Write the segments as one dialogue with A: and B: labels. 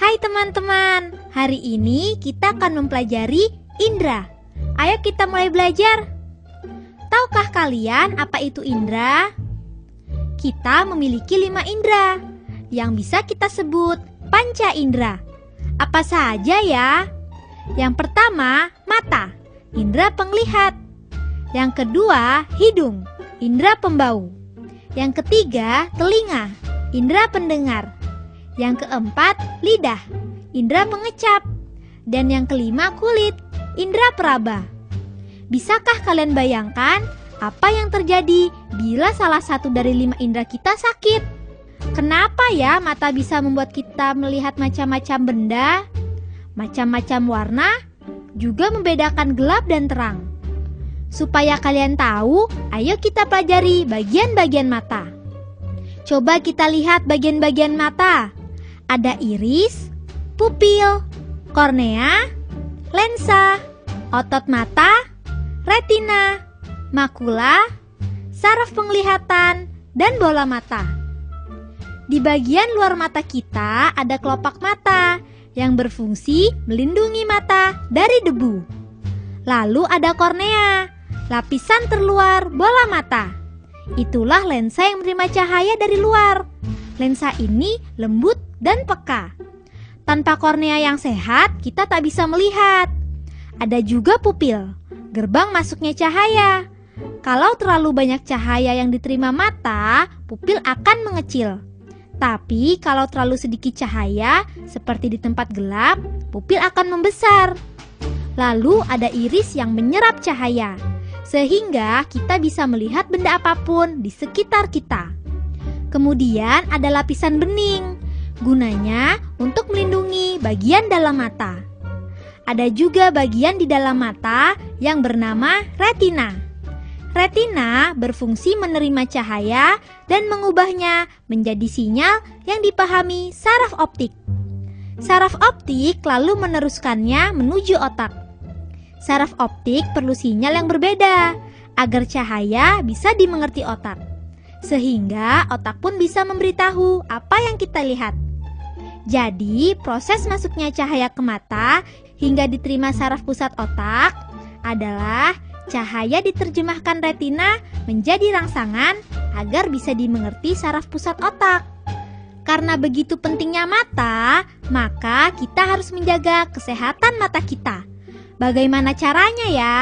A: Hai teman-teman, hari ini kita akan mempelajari indera. Ayo kita mulai belajar. Tahukah kalian apa itu indera? Kita memiliki 5 indera yang bisa kita sebut panca indera. Apa saja ya? Yang pertama, mata, indera penglihat. Yang kedua, hidung, indera pembau. Yang ketiga, telinga, indera pendengar. Yang keempat, lidah, indera pengecap. Dan yang kelima, kulit, indera peraba. Bisakah kalian bayangkan apa yang terjadi bila salah satu dari 5 indera kita sakit? Kenapa ya mata bisa membuat kita melihat macam-macam benda, macam-macam warna, juga membedakan gelap dan terang? Supaya kalian tahu, ayo kita pelajari bagian-bagian mata. Coba kita lihat bagian-bagian mata. Ada iris, pupil, kornea, lensa, otot mata, retina, makula, saraf penglihatan, dan bola mata. Di bagian luar mata kita ada kelopak mata yang berfungsi melindungi mata dari debu. Lalu ada kornea, lapisan terluar bola mata. Itulah lensa yang menerima cahaya dari luar. Lensa ini lembut dan peka. Tanpa kornea yang sehat, kita tak bisa melihat. Ada juga pupil, gerbang masuknya cahaya. Kalau terlalu banyak cahaya yang diterima mata, pupil akan mengecil. Tapi kalau terlalu sedikit cahaya, seperti di tempat gelap, pupil akan membesar. Lalu ada iris yang menyerap cahaya, sehingga kita bisa melihat benda apapun di sekitar kita. Kemudian ada lapisan bening, gunanya untuk melindungi bagian dalam mata. Ada juga bagian di dalam mata yang bernama retina. Retina berfungsi menerima cahaya dan mengubahnya menjadi sinyal yang dipahami saraf optik. Saraf optik lalu meneruskannya menuju otak. Saraf optik perlu sinyal yang berbeda agar cahaya bisa dimengerti otak, sehingga otak pun bisa memberitahu apa yang kita lihat. Jadi, proses masuknya cahaya ke mata hingga diterima saraf pusat otak adalah cahaya diterjemahkan retina menjadi rangsangan agar bisa dimengerti saraf pusat otak. Karena begitu pentingnya mata, maka kita harus menjaga kesehatan mata kita. Bagaimana caranya ya?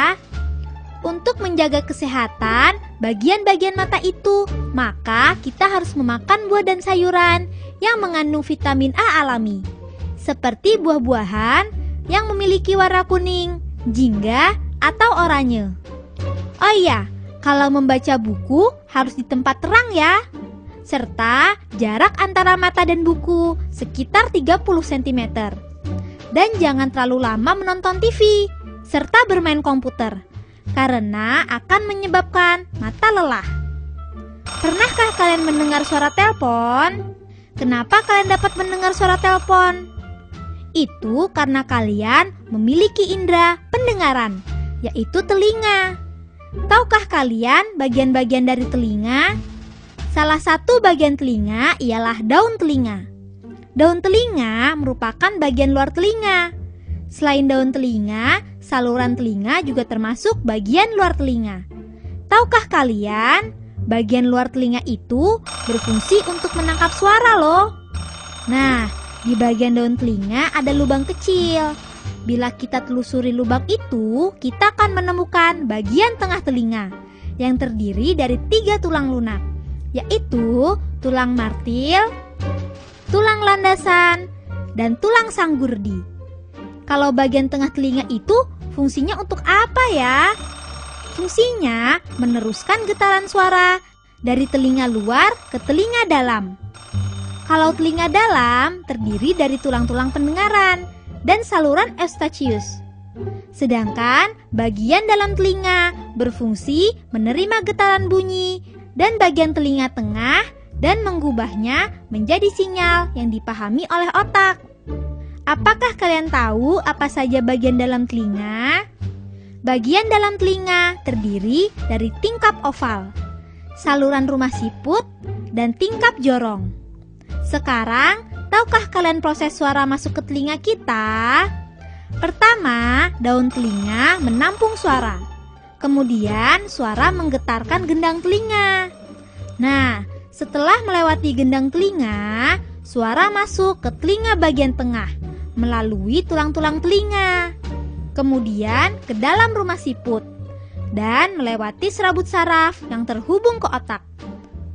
A: Untuk menjaga kesehatan bagian-bagian mata itu, maka kita harus memakan buah dan sayuran yang mengandung vitamin A alami, seperti buah-buahan yang memiliki warna kuning, jingga, atau oranye. Oh iya, kalau membaca buku harus di tempat terang ya, serta jarak antara mata dan buku sekitar 30 cm. Dan jangan terlalu lama menonton TV, serta bermain komputer, karena akan menyebabkan mata lelah. Pernahkah kalian mendengar suara telepon? Kenapa kalian dapat mendengar suara telepon? Itu karena kalian memiliki indera pendengaran, yaitu telinga. Tahukah kalian bagian-bagian dari telinga? Salah satu bagian telinga ialah daun telinga. Daun telinga merupakan bagian luar telinga. Selain daun telinga, saluran telinga juga termasuk bagian luar telinga. Tahukah kalian, bagian luar telinga itu berfungsi untuk menangkap suara loh. Nah, di bagian daun telinga ada lubang kecil. Bila kita telusuri lubang itu, kita akan menemukan bagian tengah telinga yang terdiri dari 3 tulang lunak, yaitu tulang martil, tulang landasan, dan tulang sanggurdi. Kalau bagian tengah telinga itu fungsinya untuk apa ya? Fungsinya meneruskan getaran suara dari telinga luar ke telinga dalam. Kalau telinga dalam terdiri dari tulang-tulang pendengaran dan saluran eustachius. Sedangkan bagian dalam telinga berfungsi menerima getaran bunyi dan bagian telinga tengah dan mengubahnya menjadi sinyal yang dipahami oleh otak. Apakah kalian tahu apa saja bagian dalam telinga? Bagian dalam telinga terdiri dari tingkap oval, saluran rumah siput, dan tingkap jorong. Sekarang, Tahukah kalian proses suara masuk ke telinga kita? Pertama, daun telinga menampung suara. Kemudian suara menggetarkan gendang telinga. Nah, setelah melewati gendang telinga, suara masuk ke telinga bagian tengah melalui tulang-tulang telinga. Kemudian ke dalam rumah siput dan melewati serabut saraf yang terhubung ke otak.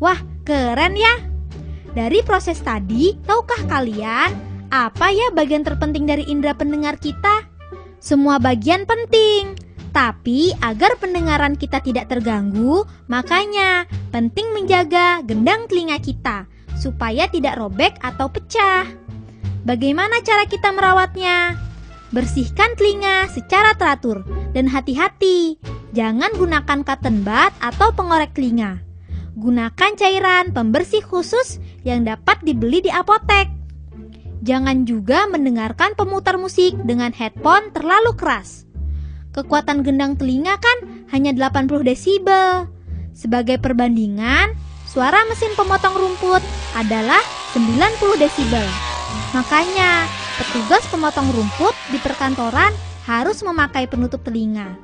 A: Wah, keren ya! Dari proses tadi, tahukah kalian apa ya bagian terpenting dari indera pendengar kita? Semua bagian penting, tapi agar pendengaran kita tidak terganggu, makanya penting menjaga gendang telinga kita supaya tidak robek atau pecah. Bagaimana cara kita merawatnya? Bersihkan telinga secara teratur dan hati-hati. Jangan gunakan cotton bud atau pengorek telinga. Gunakan cairan pembersih khusus yang dapat dibeli di apotek. Jangan juga mendengarkan pemutar musik dengan headphone terlalu keras. Kekuatan gendang telinga kan hanya 80 desibel. Sebagai perbandingan, suara mesin pemotong rumput adalah 90 desibel. Makanya, petugas pemotong rumput di perkantoran harus memakai penutup telinga.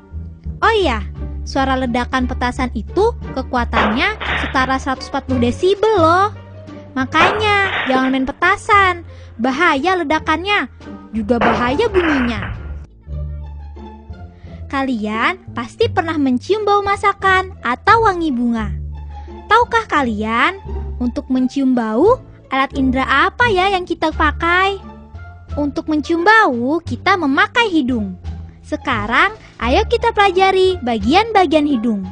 A: Oh iya, suara ledakan petasan itu kekuatannya setara 140 desibel loh. Makanya jangan main petasan, bahaya ledakannya, juga bahaya bunyinya. Kalian pasti pernah mencium bau masakan atau wangi bunga. Tahukah kalian, untuk mencium bau, alat indera apa ya yang kita pakai? Untuk mencium bau, kita memakai hidung. Sekarang, ayo kita pelajari bagian-bagian hidung.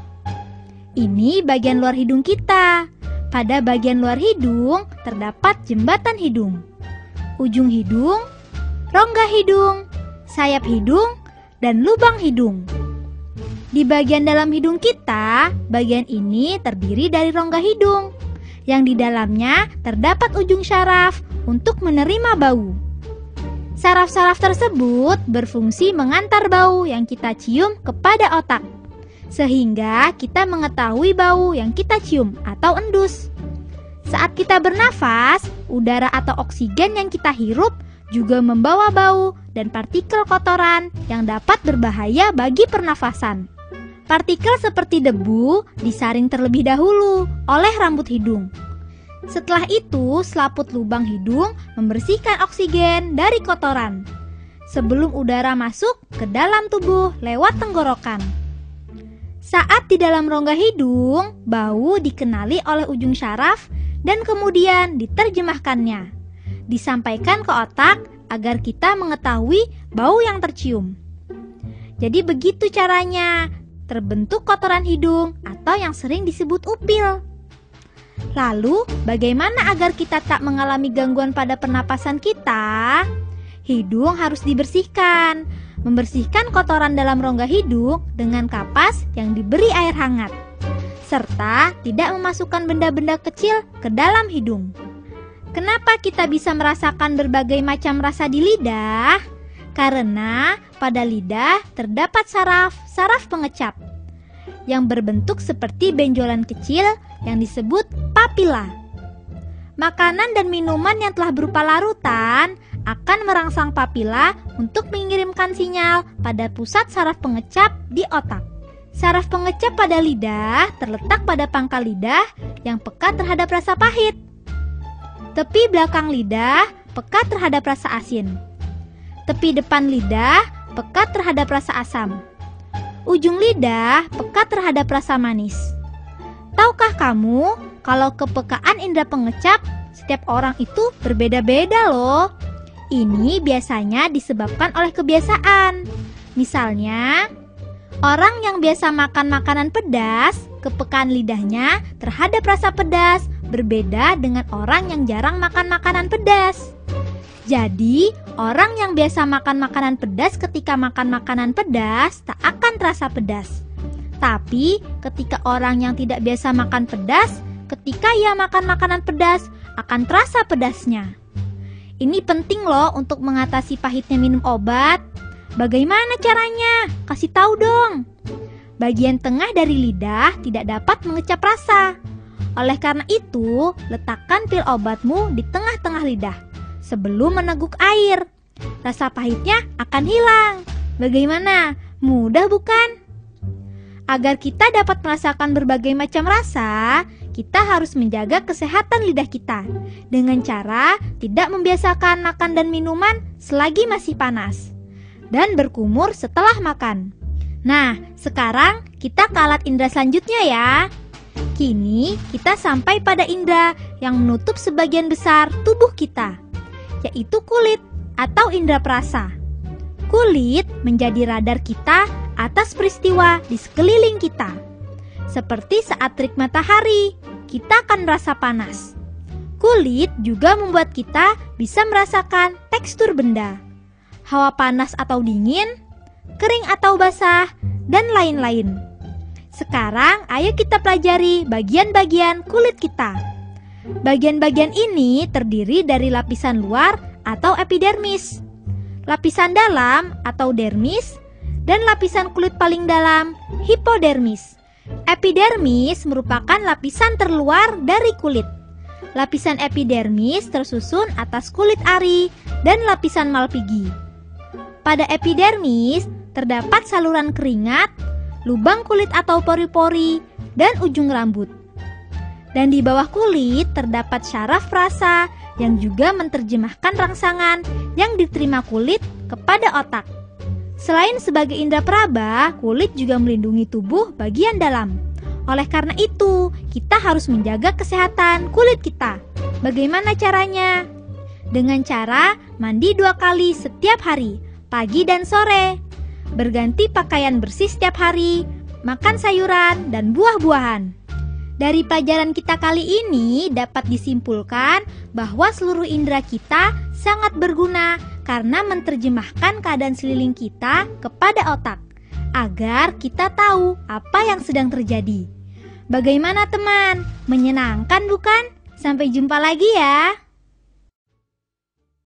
A: Ini bagian luar hidung kita. Pada bagian luar hidung terdapat jembatan hidung, ujung hidung, rongga hidung, sayap hidung, dan lubang hidung. Di bagian dalam hidung kita, bagian ini terdiri dari rongga hidung, yang di dalamnya terdapat ujung syaraf untuk menerima bau. Saraf-saraf tersebut berfungsi mengantar bau yang kita cium kepada otak, sehingga kita mengetahui bau yang kita cium atau endus. Saat kita bernafas, udara atau oksigen yang kita hirup juga membawa bau dan partikel kotoran yang dapat berbahaya bagi pernafasan. Partikel seperti debu disaring terlebih dahulu oleh rambut hidung. Setelah itu, selaput lubang hidung membersihkan oksigen dari kotoran sebelum udara masuk ke dalam tubuh lewat tenggorokan. Saat di dalam rongga hidung, bau dikenali oleh ujung syaraf dan kemudian diterjemahkannya. Disampaikan ke otak agar kita mengetahui bau yang tercium. Jadi begitu caranya, terbentuk kotoran hidung atau yang sering disebut upil. Lalu, bagaimana agar kita tak mengalami gangguan pada pernapasan kita? Hidung harus dibersihkan. Membersihkan kotoran dalam rongga hidung dengan kapas yang diberi air hangat, serta tidak memasukkan benda-benda kecil ke dalam hidung. Kenapa kita bisa merasakan berbagai macam rasa di lidah? Karena pada lidah terdapat saraf pengecap yang berbentuk seperti benjolan kecil yang disebut papila. Makanan dan minuman yang telah berupa larutan akan merangsang papila untuk mengirimkan sinyal pada pusat saraf pengecap di otak. Saraf pengecap pada lidah terletak pada pangkal lidah yang peka terhadap rasa pahit. Tepi belakang lidah peka terhadap rasa asin. Tepi depan lidah peka terhadap rasa asam. Ujung lidah peka terhadap rasa manis. Tahukah kamu kalau kepekaan indera pengecap setiap orang itu berbeda-beda loh. Ini biasanya disebabkan oleh kebiasaan. Misalnya, orang yang biasa makan makanan pedas, kepekaan lidahnya terhadap rasa pedas berbeda dengan orang yang jarang makan makanan pedas. Jadi, orang yang biasa makan makanan pedas ketika makan makanan pedas tak akan terasa pedas. Tapi, ketika orang yang tidak biasa makan pedas, ketika ia makan makanan pedas akan terasa pedasnya. Ini penting loh untuk mengatasi pahitnya minum obat. Bagaimana caranya? Kasih tahu dong. Bagian tengah dari lidah tidak dapat mengecap rasa. Oleh karena itu, letakkan pil obatmu di tengah-tengah lidah, sebelum meneguk air. Rasa pahitnya akan hilang. Bagaimana? Mudah bukan? Agar kita dapat merasakan berbagai macam rasa, kita harus menjaga kesehatan lidah kita dengan cara tidak membiasakan makan dan minuman selagi masih panas dan berkumur setelah makan. Nah, sekarang kita ke alat indera selanjutnya ya. Kini kita sampai pada indera yang menutup sebagian besar tubuh kita, yaitu kulit atau indera perasa. Kulit menjadi radar kita atas peristiwa di sekeliling kita. Seperti saat terik matahari, kita akan merasa panas. Kulit juga membuat kita bisa merasakan tekstur benda, hawa panas atau dingin, kering atau basah, dan lain-lain. Sekarang ayo kita pelajari bagian-bagian kulit kita. Bagian-bagian ini terdiri dari lapisan luar atau epidermis, lapisan dalam atau dermis, dan lapisan kulit paling dalam, hipodermis. Epidermis merupakan lapisan terluar dari kulit. Lapisan epidermis tersusun atas kulit ari dan lapisan malpighi. Pada epidermis terdapat saluran keringat, lubang kulit atau pori-pori, dan ujung rambut. Dan di bawah kulit terdapat syaraf rasa yang juga menerjemahkan rangsangan yang diterima kulit kepada otak. Selain sebagai indera peraba, kulit juga melindungi tubuh bagian dalam. Oleh karena itu, kita harus menjaga kesehatan kulit kita. Bagaimana caranya? Dengan cara mandi 2 kali setiap hari, pagi dan sore. Berganti pakaian bersih setiap hari, makan sayuran dan buah-buahan. Dari pelajaran kita kali ini dapat disimpulkan bahwa seluruh indera kita sangat berguna karena menerjemahkan keadaan sekeliling kita kepada otak, agar kita tahu apa yang sedang terjadi. Bagaimana teman? Menyenangkan bukan? Sampai jumpa lagi ya.